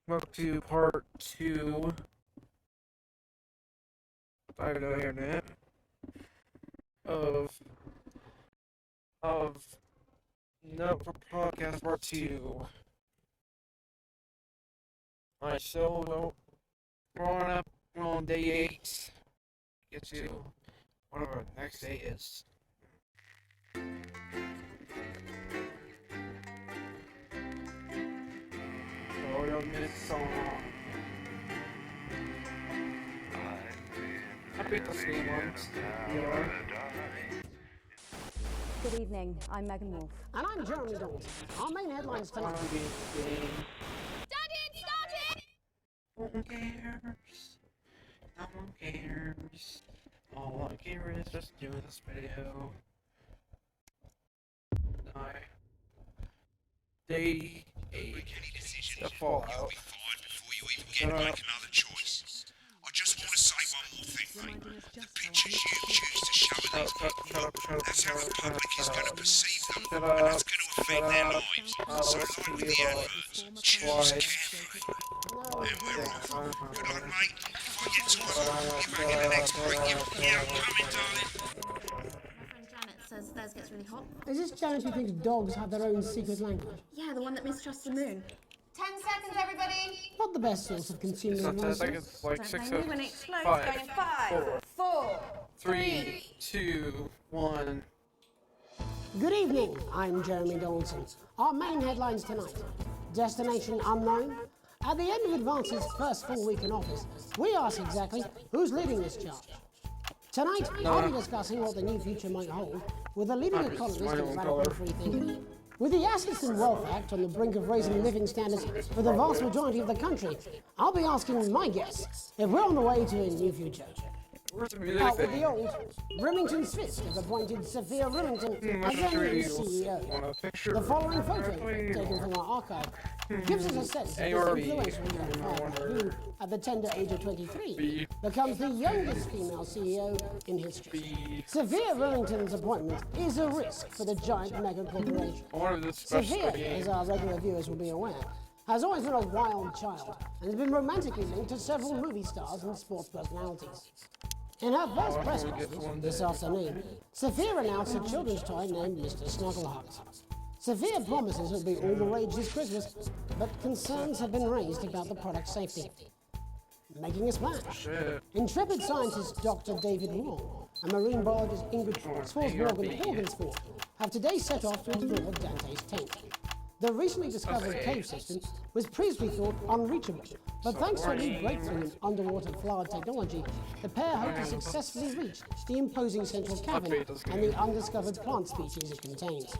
Welcome to part 2 I don't know internet of of no podcast part 2. Alright, so we're on day 8. Get to whatever the next day is. Oh, we don't miss a song. I picked the same ones. Yeah. Good evening, I'm Megan Wolf. And I'm Jeremy Dalton. Our main headlines tonight. No one cares. No one cares. All I care is just doing this video. Day 8. The Fallout. You'll be fired before you even get to make another choice. I just want to say one more thing, mate. The pictures you choose to show of these people, that's how the public is going to perceive them, and that's going to affect their lives. So like with the adverts, choose carefully. And we're off. Good luck, mate. If I get tired, you're back in the next break. Yeah, I'm coming, darling. Janet says theirs gets really hot. Is this Janet who thinks dogs have their own secret language? Yeah, the one that mistrusts the moon. 10 seconds, everybody. Not the best source of consumer It's not 10 advice. seconds, like Don't 6 blame me when it explodes. 5, Going in 5, 4, 4, 3, 2, 1. Good evening, I'm Jeremy Dalton. Our main headlines tonight. Destination unknown. At the end of Advance's first full week in office, we ask exactly who's leading this charge. Tonight, I'll be discussing what the new future might hold with a leading economist and radical free thinker. With the Assets and Wealth Act on the brink of raising living standards for the vast majority of the country, I'll be asking my guests if we're on the way to a new future. Where's the music Out with thing? the old, Remington's Fist has appointed Sophia Remington as their new CEO. The following photo, taken from our archive, gives us a sense of this influential young father who, at the tender age of 23, becomes the youngest female CEO in history. Sophia Remington's appointment is a risk for the giant mega corporation. I wanted this special Sophia, game. as our regular viewers will be aware, has always been a wild child and has been romantically linked to several movie stars and sports personalities. In her first press conference this afternoon, Sophia announced a children's toy named Mr. Snuggleheart. Sophia promises it will be all the rage this Christmas, but concerns have been raised about the product's safety. Making a splash, intrepid scientist Dr. David Wong and marine biologist Ingrid Swarsborg have today set off to explore Dante's tank. The recently discovered cave system was previously thought unreachable, but thanks to a new breakthrough in underwater flower technology, the pair hope to successfully reach the imposing central cavern and the undiscovered plant species it contains.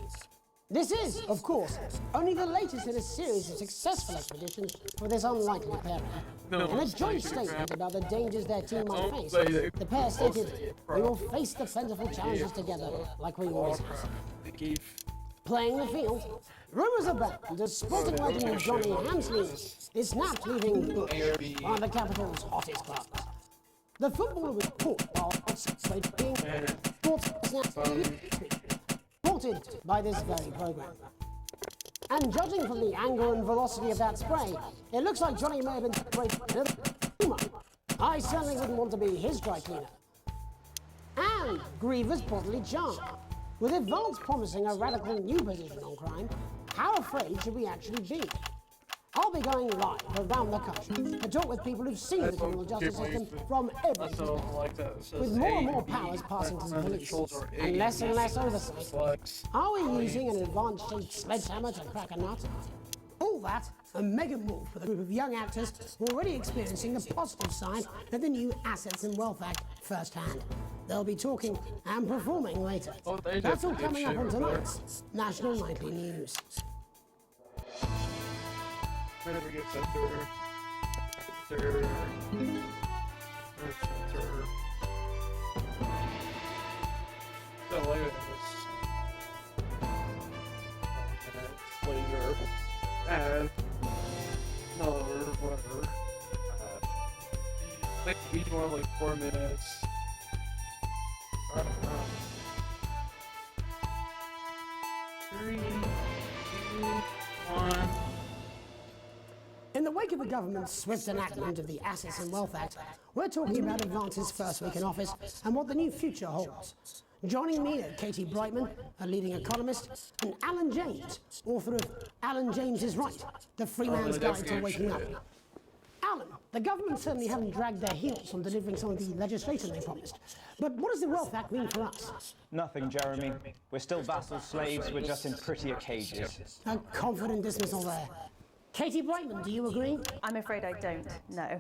This is, of course, only the latest in a series of successful expeditions for this unlikely pairing. In a joint statement about the dangers their team might face, the pair stated, "We will face the plentiful challenges together like we always have." Playing the field, rumours abound as sporting legend Johnny Hamsley is snapped leaving Bush, one of the capital's hottest clubs. The footballer was caught while being reported by this very programme. And judging from the angle and velocity of that spray, it looks like Johnny may have been sprayed with a humour. I certainly wouldn't want to be his dry cleaner. And Griever's bodily charm. With Advance promising a radical new position on crime, how afraid should we actually be? I'll be going live around the country to talk with people who've seen the criminal justice system from every perspective. With more and more powers passing to the police and less oversight, are we using an Advance-shaped sledgehammer to crack a nut? All that and Megan Wolf with a group of young actors who are already experiencing the positive side of the new Assets and Wealth Act firsthand. They'll be talking and performing later. That's all coming up on tonight's National Nightly News. Whenever it gets under. So later later, and no, whatever. Like each one like 4 minutes. I don't know. 3, 2, 1. In the wake of the government's swift enactment of the Assets and Wealth Act, we're talking about Advance's first week in office and what the new future holds. Joining me are Katie Brightman, a leading economist, and Alan James, author of Alan James is Right, The Free Man's Guide to Waking Up. Alan, the government certainly haven't dragged their heels on delivering some of the legislation they promised. But what does the Wealth Act mean for us? Nothing, Jeremy. We're still vassal slaves, we're just in prettier cages. A confident dismissal there. Katie Brightman, do you agree? I'm afraid I don't, no.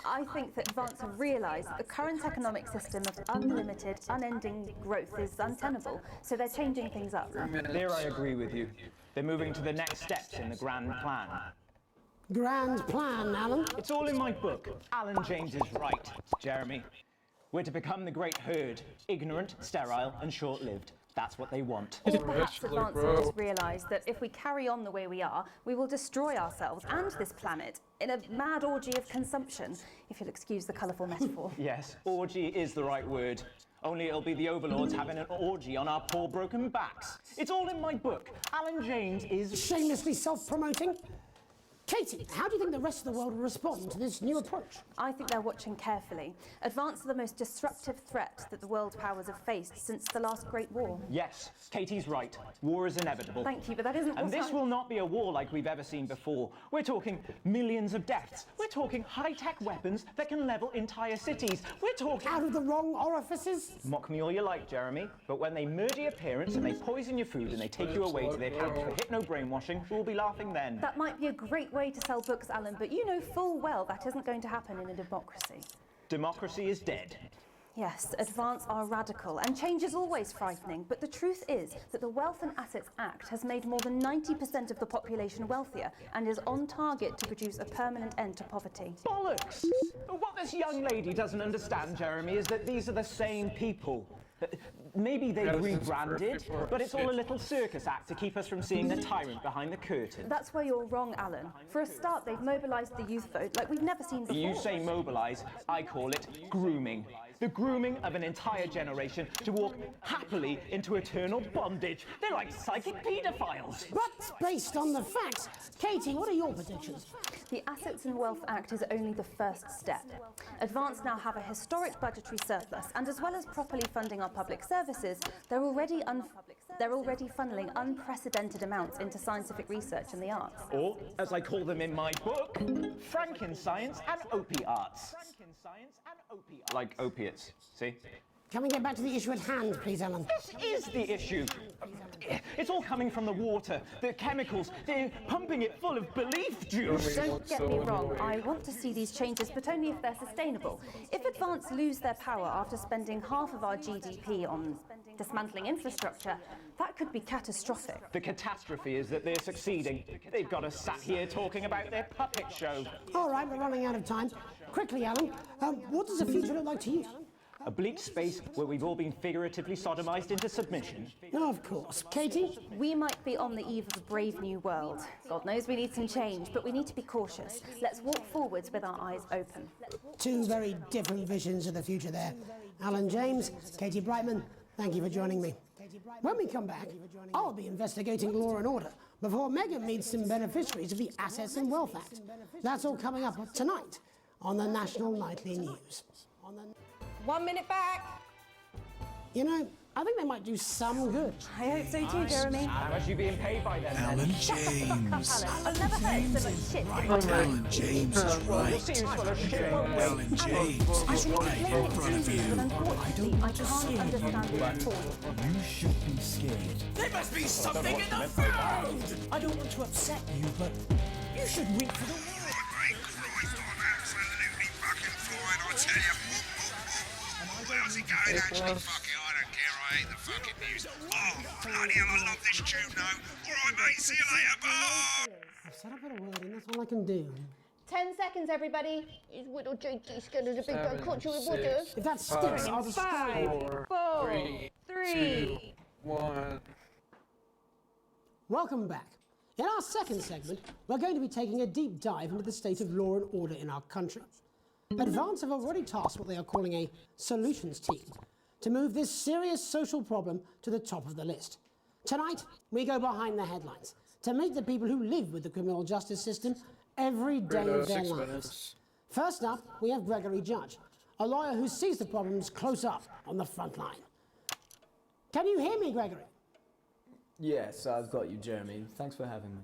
I think that Advance have realised that the current economic system of unlimited, unending growth is untenable, so they're changing things up. There I agree with you. They're moving to the next steps in the grand plan. Grand plan, Alan. It's all in my book. Alan James is Right, Jeremy. We're to become the great herd, ignorant, sterile, and short-lived. That's what they want. Or perhaps Advance has realised that if we carry on the way we are, we will destroy ourselves and this planet in a mad orgy of consumption, if you'll excuse the colourful metaphor. Yes, orgy is the right word. Only it'll be the overlords having an orgy on our poor broken backs. It's all in my book. Alan James is... Shamelessly self-promoting? Katie, how do you think the rest of the world will respond to this new approach? I think they're watching carefully. Advance are the most disruptive threat that the world powers have faced since the last Great War. Yes, Katie's right. War is inevitable. Thank you, but that isn't And what this will not be a war like we've ever seen before. We're talking millions of deaths. We're talking high-tech weapons that can level entire cities. We're talking... Out of the wrong orifices? Mock me all you like, Jeremy, but when they murder your parents and they poison your food and they take you away to their camp for hypno-brainwashing, we'll be laughing then. That might be a great way to sell books, Alan, but you know full well that isn't going to happen in a democracy. Democracy is dead. Yes, Advance are radical, and change is always frightening, but the truth is that the Wealth and Assets Act has made more than 90% of the population wealthier and is on target to produce a permanent end to poverty. Bollocks! What this young lady doesn't understand, Jeremy, is that these are the same people. Maybe they've rebranded, but it's all a little circus act to keep us from seeing the tyrant behind the curtain. That's where you're wrong, Alan. For a start, they've mobilised the youth vote like we've never seen before. You say mobilise, I call it grooming. The grooming of an entire generation to walk happily into eternal bondage. They're like psychic paedophiles. But based on the facts, Katie, what are your predictions? The Assets and Wealth Act is only the first step. Advance now have a historic budgetary surplus, and as well as properly funding our public services, they're already funneling unprecedented amounts into scientific research and the arts. Or, as I call them in my book, Frankenscience and opiarts. Frankenscience and opiarts. Like opiates, see? Can we get back to the issue at hand, please, Alan? This is the issue. It's all coming from the water, the chemicals. They're pumping it full of belief juice. Don't get me wrong, I want to see these changes, but only if they're sustainable. If Advance lose their power after spending half of our GDP on dismantling infrastructure, that could be catastrophic. The catastrophe is that they're succeeding. They've got us sat here talking about their puppet show. All right, we're running out of time. Quickly, Alan, what does the future look like to you? A bleak space where we've all been figuratively sodomized into submission. No, of course. Katie? We might be on the eve of a brave new world. God knows we need some change, but we need to be cautious. Let's walk forwards with our eyes open. Two very different visions of the future there. Alan James, Katie Brightman, thank you for joining me. When we come back, I'll be investigating law and order before Megan meets some beneficiaries of the Assets and Wealth Act. That's all coming up tonight on the National Nightly News. 1 minute back. You know, I think they might do some good. I hope so too, Jeremy. How much are you being paid by them? Alan James. I've never heard so much shit. Alan James is right. Seems full of shit, won't we? Alan James is right in front of you. But unfortunately, I can't understand it at all. You should be scared. There must be something in the food! I don't want to upset you, but you should reach for the world. Christ, I'm absolutely fucking flying, I tell you. How's it going, actually? Fuck it, I don't care, I hate the fucking news. Oh, bloody hell, I love this tune, though. Alright, mate, see you later, bye! I've set up a word and that's all I can do. 10 seconds, everybody. Is little Jakey scared of the big bad culture with water? If that sticks, I'll just... 5, 4, 3, 2, 1. Welcome back. In our second segment, we're going to be taking a deep dive into the state of law and order in our country. Advance have already tasked what they are calling a solutions team to move this serious social problem to the top of the list. Tonight, we go behind the headlines to meet the people who live with the criminal justice system every day of their lives. First up, we have Gregory Judge, a lawyer who sees the problems close up on the front line. Can you hear me, Gregory? Yes, I've got you, Jeremy. Thanks for having me.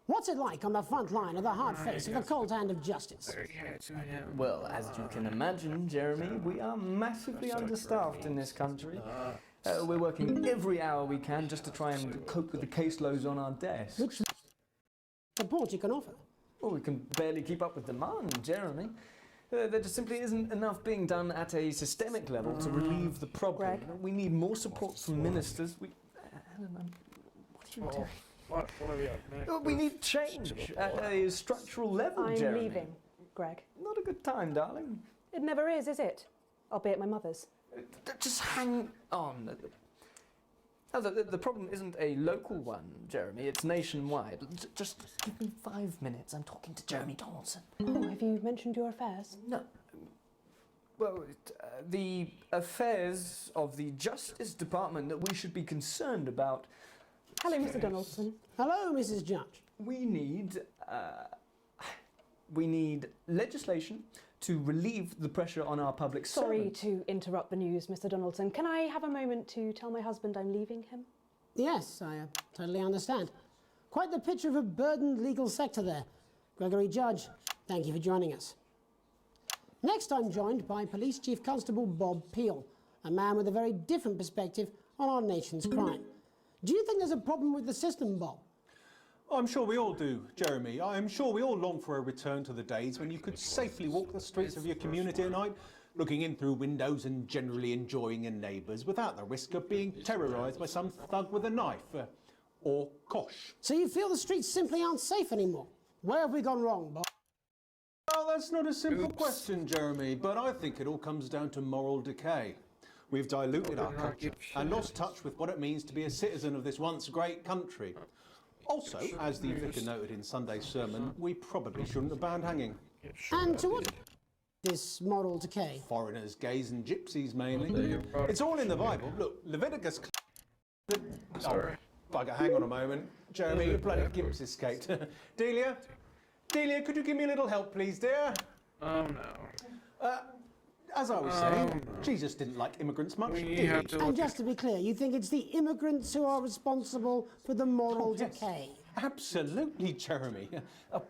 What's it like on the front line of the hard face of the cold hand of justice? Well, as you can imagine, Jeremy, we are massively understaffed in this country. We're working every hour we can just to try and cope with the caseloads on our desks. Which support you can offer? Well, we can barely keep up with demand, Jeremy. There just simply isn't enough being done at a systemic level to relieve the problem. Greg? We need more support from ministers. Helen, what are you doing? What are we at next? We need change at a structural level, Jeremy. I'm leaving, Greg. Not a good time, darling. It never is it? I'll be at my mother's. Just hang on. Oh, the problem isn't a local one, Jeremy. It's nationwide. Just give me 5 minutes. I'm talking to Jeremy Donaldson. Oh, have you mentioned your affairs? No. Well, the affairs of the Justice Department that we should be concerned about. Hello, Mr. Donaldson. Hello, Mrs. Judge. We need legislation to relieve the pressure on our public Sorry servants. to interrupt the news, Mr. Donaldson. Can I have a moment to tell my husband I'm leaving him? Yes, I totally understand. Quite the picture of a burdened legal sector there. Gregory Judge, thank you for joining us. Next, I'm joined by Police Chief Constable Bob Peel, a man with a very different perspective on our nation's crime. Do you think there's a problem with the system, Bob? I'm sure we all do, Jeremy. I'm sure we all long for a return to the days when you could safely walk the streets of your community at night, looking in through windows and generally enjoying your neighbours without the risk of being terrorised by some thug with a knife. Or kosh. So you feel the streets simply aren't safe anymore? Where have we gone wrong, Bob? Well, that's not a simple question, Jeremy, but I think it all comes down to moral decay. We've diluted our culture and lost touch with what it means to be a citizen of this once great country. Also, as the vicar noted in Sunday's sermon, we probably shouldn't have banned hanging. And to what this moral decay? Foreigners, gays and gypsies mainly. It's all in the Bible. Look, Leviticus... Sorry. Bugger, hang on a moment. Jeremy, your bloody gimps escaped. Delia? Delia, could you give me a little help, please, dear? Oh, no. As I was saying, Jesus didn't like immigrants much, did he? And just to be clear, you think it's the immigrants who are responsible for the moral decay? Absolutely, Jeremy.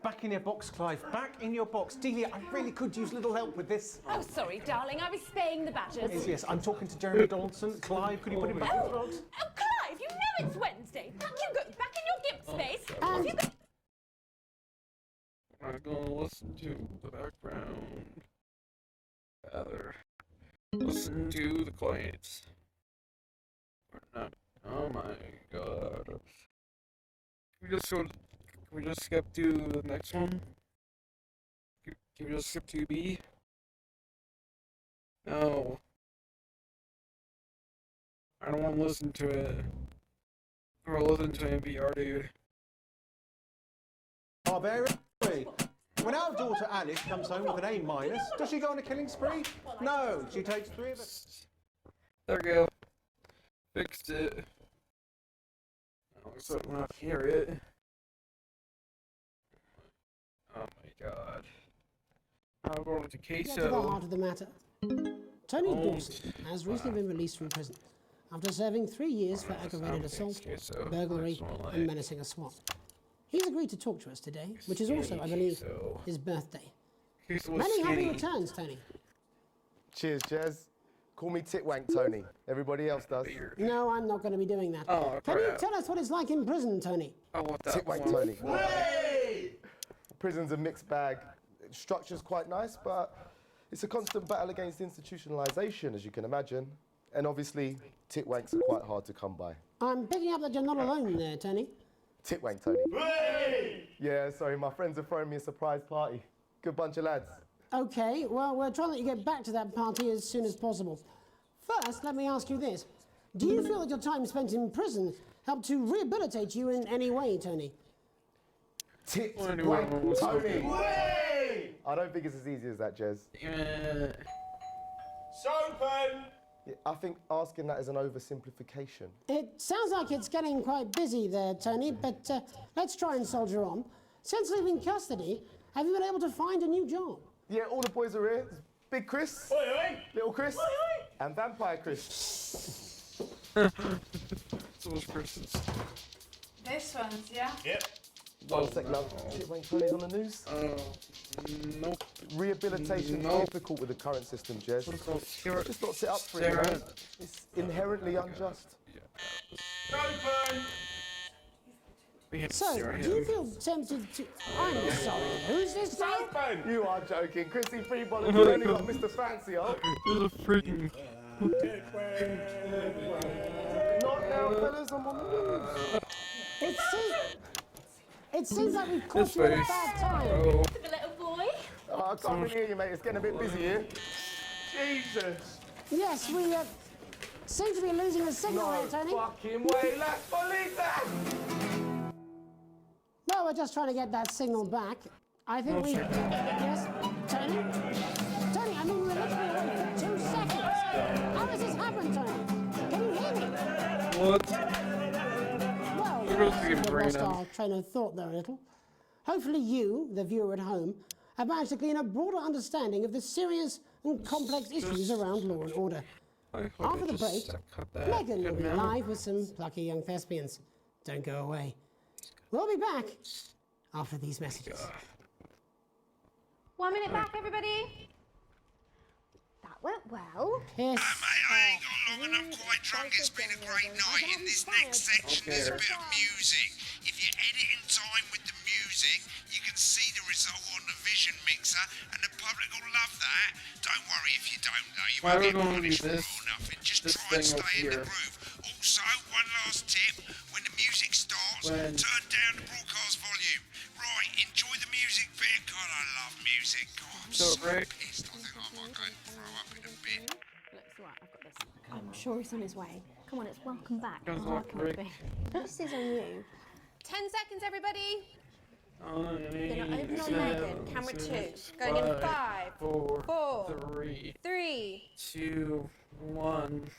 Back in your box, Clive. Back in your box. Delia, I really could use a little help with this. Oh, sorry, darling. I was spaying the badgers. Yes, I'm talking to Jeremy Donaldson. Clive, could you put him back in the box? Oh, Clive, you know it's Wednesday. You go back in your gimp space. And I'm gonna listen to the background. Rather, listen to the clients. Or not. Oh my god. Can we just skip to the next one? Can we just skip to B? No. I don't want to listen to it. Or listen to NPR, dude. Barbarian. When our daughter Alice comes home with an A-, does she go on a killing spree? No, she takes 3 of us. There we go. Fixed it. Oh, so I don't have to hear it. Oh my god. I'm going to get to the heart of the matter. Tony Dawson has recently been released from prison after serving 3 years for aggravated assault, burglary, and menacing a SWAT. He's agreed to talk to us today, which is also, I believe, his birthday. Many happy returns, Tony. Cheers, Jez. Call me Titwank Tony. Everybody else does. No, I'm not going to be doing that. Can you tell us what it's like in prison, Tony? Titwank Tony. Prison's a mixed bag. Structure's quite nice, but it's a constant battle against institutionalization, as you can imagine. And obviously, Titwanks are quite hard to come by. I'm picking up that you're not alone there, Tony. Titwank Tony. Yeah, sorry, my friends are throwing me a surprise party. Good bunch of lads. Okay, well, we're trying to let you get back to that party as soon as possible. First, let me ask you this. Do you feel that your time spent in prison helped to rehabilitate you in any way, Tony? Titwank Tony. I don't think it's as easy as that, Jez. It's open! Yeah, I think asking that is an oversimplification. It sounds like it's getting quite busy there, Tony, but let's try and soldier on. Since leaving custody, have you been able to find a new job? Yeah, all the boys are here. Big Chris, Oi, oi. Little Chris, and Vampire Chris. So much Chris's. This one's, yeah? Yep. 1 sec, love. Titwank Tony's on the news? Nope. Rehabilitation is difficult with the current system, Jez. Just not set up for it, man. It's inherently unjust. Open! So, do you feel tempted to... I'm sorry, who's this now? Open! You are joking. Chrissy Freeball has only got Mr. Fancy on. There's a freaking... Not now, fellas, I'm on the news. It seems like we've caught you at a bad time. The little boy. Oh, I can't really hear you, mate. It's getting a bit busy here. Jesus. Yes, we seem to be losing a signal No here, Tony. fucking way. Let's believe that. Well, we're just trying to get that signal back. I think we... Yes, Tony? Tony, I mean, we're literally away for 2 seconds. How does this happen, Tony? Can you hear me? What? Well, we lost our train of thought there a little. Hopefully you, the viewer at home, have managed to glean a broader understanding of the serious and complex issues around law and order. After the break, Megan will be live with some plucky young thespians. Don't go away. We'll be back after these messages. 1 minute back, everybody. That went well. Yes. I ain't got long and I'm quite drunk. It's been a great night. In this next section, there's a bit of music. If you edit in time with the music, you can see the result on the vision mixer, and the public will love that. Don't worry if you don't, though. You won't get punished for or nothing. Just try and stay in the groove. Also, one last tip: when the music starts, turn down the broadcast volume. Right, enjoy the music bit. God, I love music. God, I'm so pissed. I think I might go and throw up in a bit. Looks right, I've got this. I'm sure he's on his way. Come on, it's welcome back. Guys, Oh, like come on, Rick. babe. This is on you. 10 seconds, everybody. Gonna open on Megan. Camera 2. Going in 5, 4, 3, 3. 2, 1.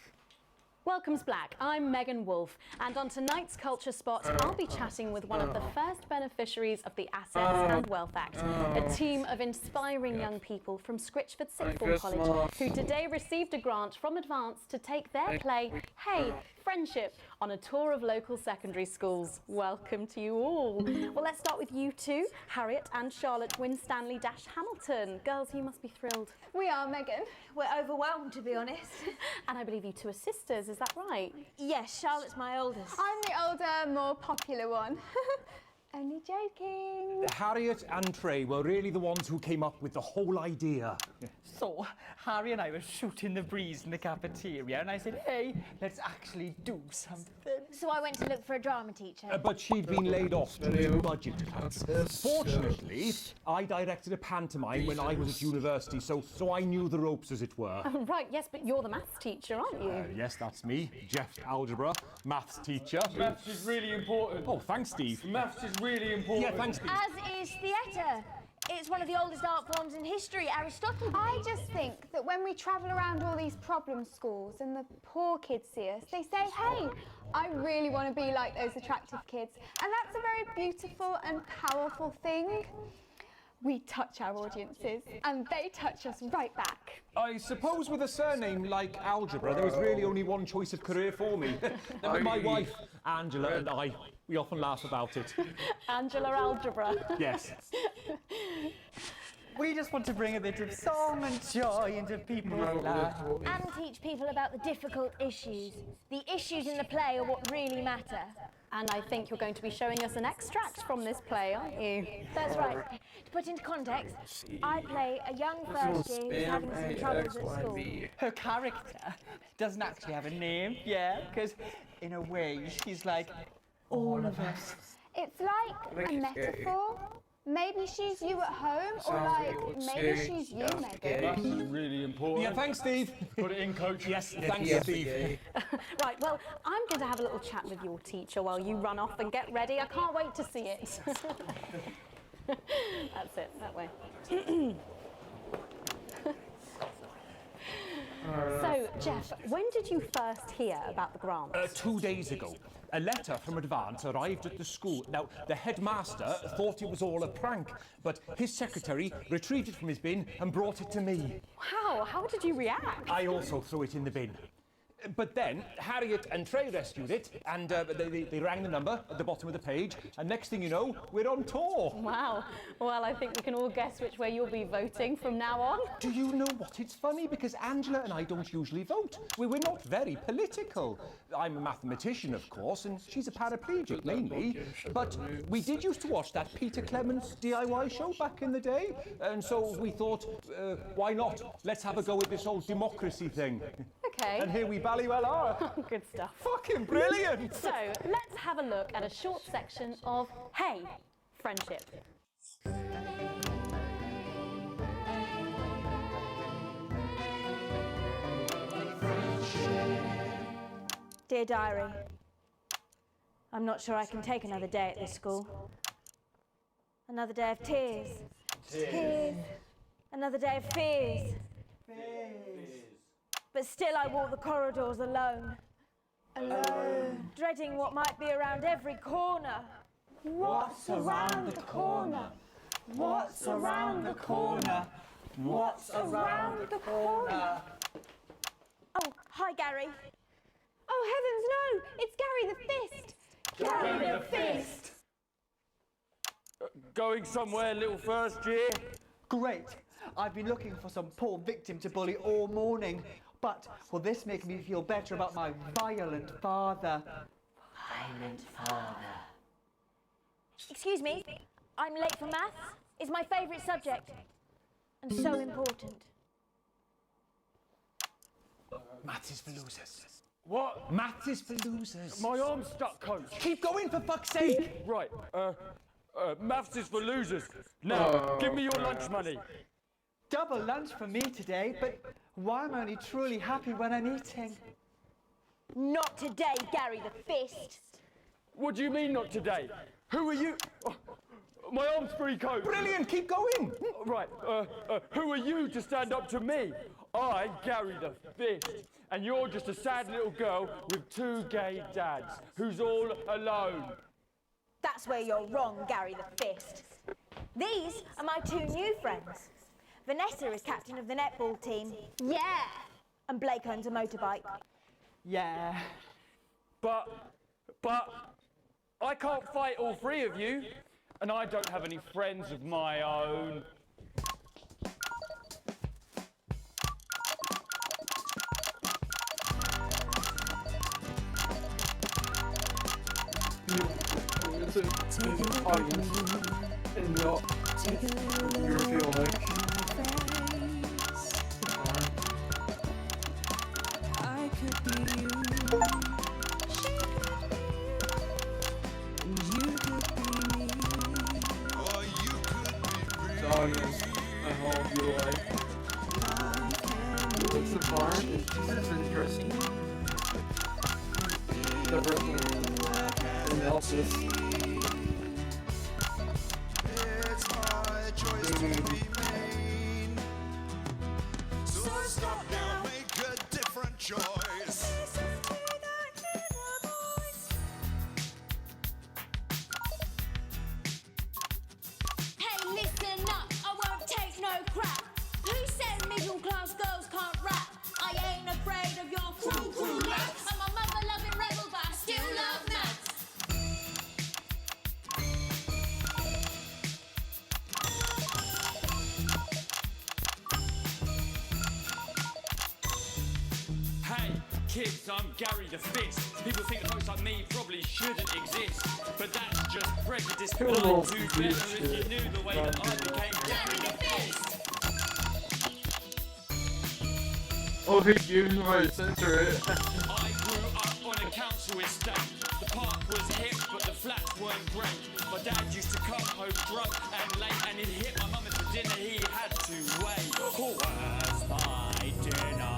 Welcome's Black. I'm Megan Wolfe, and on tonight's Culture Spot, I'll be chatting with one of the first beneficiaries of the Assets and Wealth Act, a team of inspiring young people from Scritchford Sixth Form College, who today received a grant from Advance to take their play, Hey, Friendship, on a tour of local secondary schools. Welcome to you all. Well, let's start with you two, Harriet and Charlotte Winstanley-Hamilton. Girls, you must be thrilled. We are, Megan. We're overwhelmed, to be honest. And I believe you two are sisters, is that right? Yes, Charlotte's my oldest. I'm the older, more popular one. Only joking. Harriet and Trey were really the ones who came up with the whole idea. So, Harry and I were shooting the breeze in the cafeteria, and I said, hey, let's actually do something. So I went to look for a drama teacher. But she'd been laid off due to budget cuts. Fortunately, I directed a pantomime when I was at university, so I knew the ropes, as it were. Right, yes, but you're the maths teacher, aren't you? Yes, that's me, Jeff Algebra, maths teacher. Maths is really important. Oh, thanks, Steve. Maths is really important. Yeah, thanks, Steve. As is theatre. It's one of the oldest art forms in history, Aristotle. I just think that when we travel around all these problem schools and the poor kids see us, they say, hey, I really want to be like those attractive kids. And that's a very beautiful and powerful thing. We touch our audiences, and they touch us right back. I suppose with a surname like Algebra, there was really only one choice of career for me. My wife, Angela, and I, we often laugh about it. Angela Algebra. Yes. We just want to bring a bit of song and joy into people's lives. And teach people about the difficult issues. The issues in the play are what really matter. And I think you're going to be showing us an extract from this play, aren't you? That's right. To put into context, I play a young first year who's having some troubles at school. Her character doesn't actually have a name, yeah, because in a way she's like all of us. It's like a metaphor. Maybe she's you at home, or like, maybe she's you, Megan. That's really important. Yeah, thanks, Steve. Put it in, coach. Yes, thanks, Steve. Right, well, I'm going to have a little chat with your teacher while you run off and get ready. I can't wait to see it. That's it, that way. So, So, Jeff, when did you first hear about the grant? 2 days ago. A letter from Advance arrived at the school. Now, the headmaster thought it was all a prank, but his secretary retrieved it from his bin and brought it to me. Wow, how did you react? I also threw it in the bin. But then Harriet and Trey rescued it, and they rang the number at the bottom of the page, and next thing you know, we're on tour. Wow. Well, I think we can all guess which way you'll be voting from now on. Do you know what? It's funny because Angela and I don't usually vote. We're not very political. I'm a mathematician, of course, and she's a paraplegic mainly. But we did used to watch that Peter Clements DIY show back in the day, and so we thought, why not? Let's have a go with this whole democracy thing. Okay. And here we bally well are. Good stuff. Fucking brilliant! So, let's have a look at a short section of Hey, Friendship. Dear Diary, I'm not sure I can take another day at this school. Another day of tears. Tears. Another day of fears. But still I walk the corridors alone. Alone. Dreading what might be around every corner. What's around the corner? What's around the corner? What's around the corner? Oh, hi Gary. Oh, heavens no! It's Gary the Fist! Gary the Fist! Going somewhere, little first year? Great. I've been looking for some poor victim to bully all morning. But will this make me feel better about my violent father? Violent father. Excuse me, I'm late for maths. It's my favourite subject. And so important. Maths is for losers. What? Maths is for losers. My arm's stuck, coach. Keep going, for fuck's sake! Right, maths is for losers. Now, give me your lunch money. Double lunch for me today, but why am I only truly happy when I'm eating? Not today, Gary the Fist. What do you mean not today? Who are you? Oh, my arm's free, coach. Brilliant, keep going. Right, who are you to stand up to me? I'm Gary the Fist, and you're just a sad little girl with 2 gay dads who's all alone. That's where you're wrong, Gary the Fist. These are my 2 new friends. Vanessa is captain of the netball team. Yeah! And Blake owns a motorbike. Yeah. But I can't fight all 3 of you, and I don't have any friends of my own. And not you feel like I could be you. You could be me. Or you could be me. Doggers, I hope you like. What's the barn? That's interesting. The person analysis. It's my choice to be made. So stop now, make a different choice. Hey, listen up, I won't take no crap. Who said middle class girls can't rap? I ain't afraid of your cruel lads. I'm a mother-loving rebel, but I still love maths. Hey, kids, I'm Gary the Fist. People think folks like me probably shouldn't exist, but that's just prejudice. Cool. I'd do better if you knew the way that I became Gary the Fist. Oh, you might censor it. I grew up on a council estate. The park was hip, but the flats weren't great. My dad used to come home drunk and late, and he'd hit my mum for dinner. He had to wait. Where's my dinner?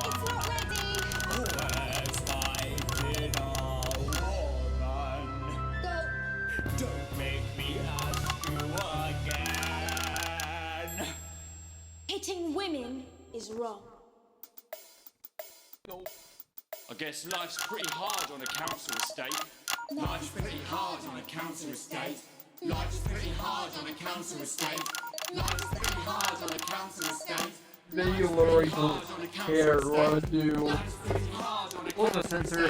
It's not ready. Where's my dinner, woman? Don't make me ask you again. Hitting women is wrong. I guess life's pretty hard on a council estate. Life's pretty hard on a council estate. Life's pretty hard on a council estate. Life's pretty hard on a council estate. Then you literally don't care what I do. What's the censor?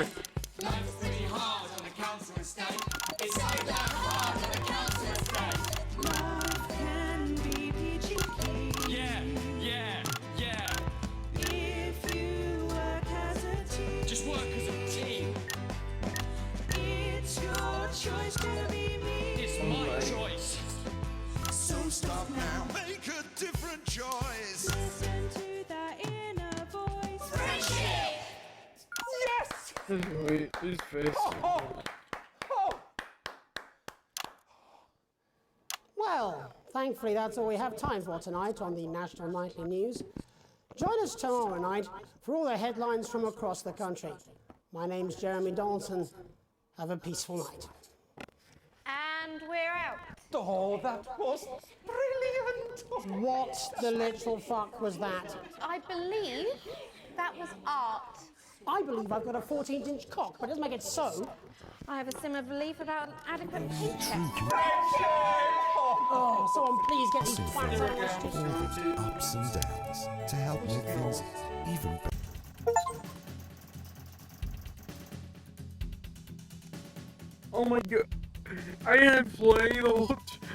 Life's pretty hard on a council estate. It's so damn hard on a council estate. Life can be peachy keen. Yeah, yeah, yeah. If you work as a team. Just work as a team. It's your choice to be me. It's my choice. So stop now. Make a different choice. Listen to that inner voice. Friendship! Yes! Wait, his face. Well, thankfully that's all we have time for tonight on the National Nightly News. Join us tomorrow night for all the headlines from across the country. My name's Jeremy Donaldson. Have a peaceful night. And we're out. Oh, that was brilliant! What the literal fuck was that? I believe that was art. I believe I've got a 14-inch cock, but it doesn't make it so. I have a similar belief about an adequate paycheck. Oh, someone please get these twats out of the street. All the ups and downs to help make things even better. Oh my god. I didn't play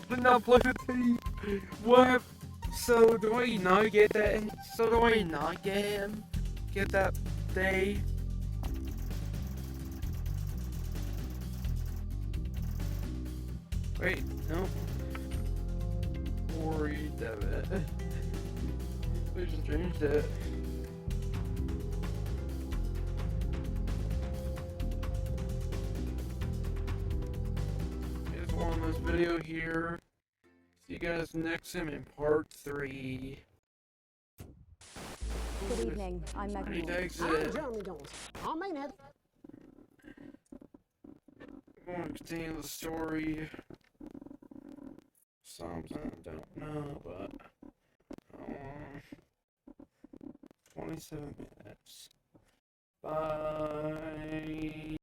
did not play the tape. What? So do I not get that? So do I not get him? Get that day? Wait, no. Worry debit. We just changed it. Here's one last video here. See you guys next time in part 3. Good evening, I'm Megan. Ready to I'm exit. Jeremy Donaldson. I'm Mainhead. I'm gonna continue the story. Something I don't know, but 27 minutes. Bye.